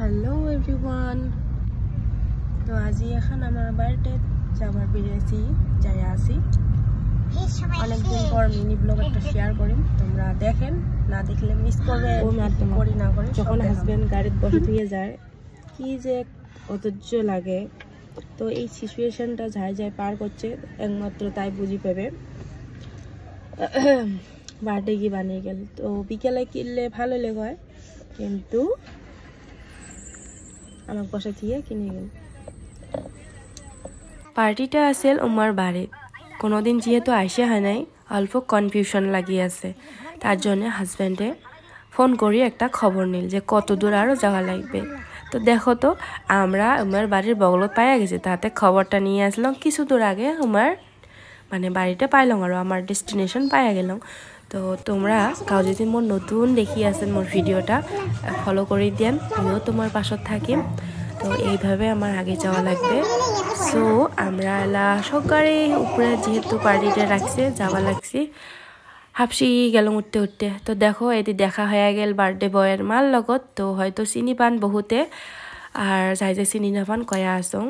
Hello everyone, তো আজি এখন আমার বার্থডে যাবার বেরিয়েছি, যাই আসি। অনেকদিন পর মিনি ব্লগ একটা শেয়ার করি, তোমরা দেখেন, না দেখলে মিস করবে। করি না করি যখন হাজবেন্ড গাড়িতে বসে দিয়ে যায় কি যে অধৈর্য লাগে। তো এই সিচুয়েশনটা যাই যাই পার করছে একমাত্র তাই বুঝি পাবে। বার্থডে কি বানিয়ে গেল, তো বিকেলে কিনলে ভালো লেগে হয়, কিন্তু আমার বসে দিয়ে কিনে গেল। পার্টিটা আছিল আমার বাড়িত, কোনোদিন যেহেতু আইসে হয় নাই, অল্প কনফিউশন লাগি আছে। তার জন্য হাজব্যান্ডে ফোন করি একটা খবর নিল যে কত দূর আরও যাওয়া লাগবে। তো দেখো তো আমরা আমার বাড়ির বগলত পাইয়া গেছি, তাতে খবরটা নিয়ে আসলাম কিছু দূর আগে আমার বাড়িটা পাইলাম আর আমার ডেস্টিনেশন পাইয়া গেলাম। তো তোমরা কাউ যদি মোর নতুন দেখি আছেন মোর ভিডিওটা ফলো করে দেন, আমিও তোমার পাশত থাকিম। তো এইভাবে আমার আগে যাওয়া লাগবে। সো আমরা এলা সকালে উপরে যেহেতু পার্টিটা রাখছে যাওয়া লাগছি, হাফসি গেল উঠতে উঠতে। তো দেখো এটি দেখা হয়ে গেল বার্থডে বয়ের মার লগত। তো হয়তো চিনি পান বহুতে, আর যাই যে চিনি না পান কয়া আসং।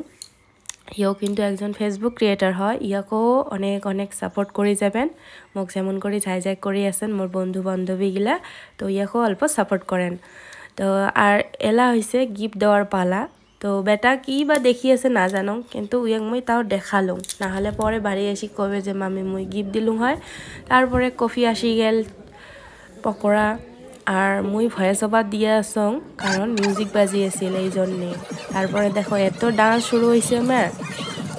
ইয়েও কিন্তু একজন ফেসবুক ক্রিয়েটার হয়, ইয়াকেও অনেক অনেক সাপোর্ট করে যাবেন, মোক যেমন করে যাই যাই করে আছেন মোর বন্ধু বান্ধবীগুলা। তো ইয়াকেও অল্প সাপোর্ট করেন। তো আর এলা হয়েছে গিফট দেওয়ার পালা। তো বেটা কি বা দেখি আছে না জানো, কিন্তু উয়াক মই তাও দেখালুম, নাহলে পরে বাড়ি এসে কবে যে মামি মই গিফট দিলুম হয়। তারপরে কফি আসি গেল, পকোড়া, আর মুই ভয়েস ওভার দিয়ে আসং কারণ মিউজিক বাজি আছিল এই জন্যে। তারপরে দেখো এত ডান্স শুরু হয়েছে আমার,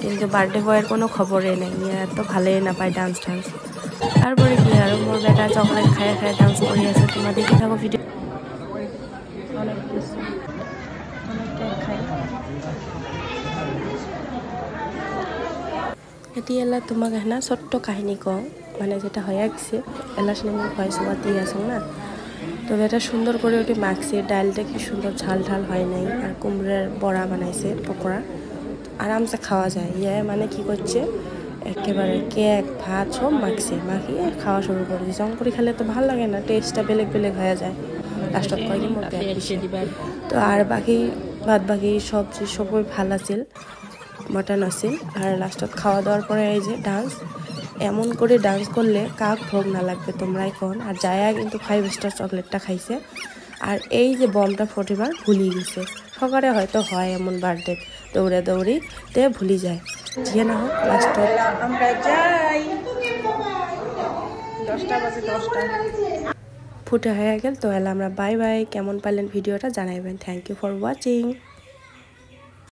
কিন্তু বার্থডে বয়ের কোনো খবরে নেই, এত ভালোই না পায় ডান্স টান্স। তারপরে কি আর মোর বেটা চকলেট খায় খায় ডান্স করে আছে, তোমরা দেখে থাকো ভিডিও। অনেক কিছু অনেক কেক খাই। এটি এলা তোমাকে না ছোট্ট কাহিনী কওঁ, যেটা হয়ে গেছে এলা শুনে মোক ভয়েস ওভার দিয়ে আসং না। তো এটা সুন্দর করে ওটি মাখছে, ডালটা কি সুন্দর ঝাল ঝাল হয় নাই, আর কুমড়োর বড়া বানাইছে পকোড়া, আরামসে খাওয়া যায়। ইয়ে কি করছে একেবারে কেক ভাত সব মাখছে, মাখিয়ে খাওয়া শুরু করে দিয়েছে। অঙ্কুরি খেলে তো ভালো লাগে না, টেস্টটা বেলেগ বেলেগ হয়ে যায়। লাস্টত কয় কি মোর পেট বেশি দিবা। তো আর বাদ বাকি সবজি সবই ভাল আছিল, মটন আছিল। আর লাস্টত খাওয়া দাওয়ার পরে এই যে ডান্স, এমন করে ডান্স করলে কাক ভোগ না লাগবে তোমরাই কোন। আর জায়া কিন্তু 5 স্টার চকলেটটা খাইছে, আর এই যে বমটা ফটিবার ভুলি গেছে। সকালে হয়তো হয় এমন বার্থডে, দৌড়ে দৌড়ি তে ভুলি যায়। যে না হোক লাস্টত আমরা যাই 10টা বাজে 10টা ফুটে হয়ে গেল। তো এলা আমরা বাই বাই। কেমন পাইলেন ভিডিওটা জানাইবেন। Thank you for watching.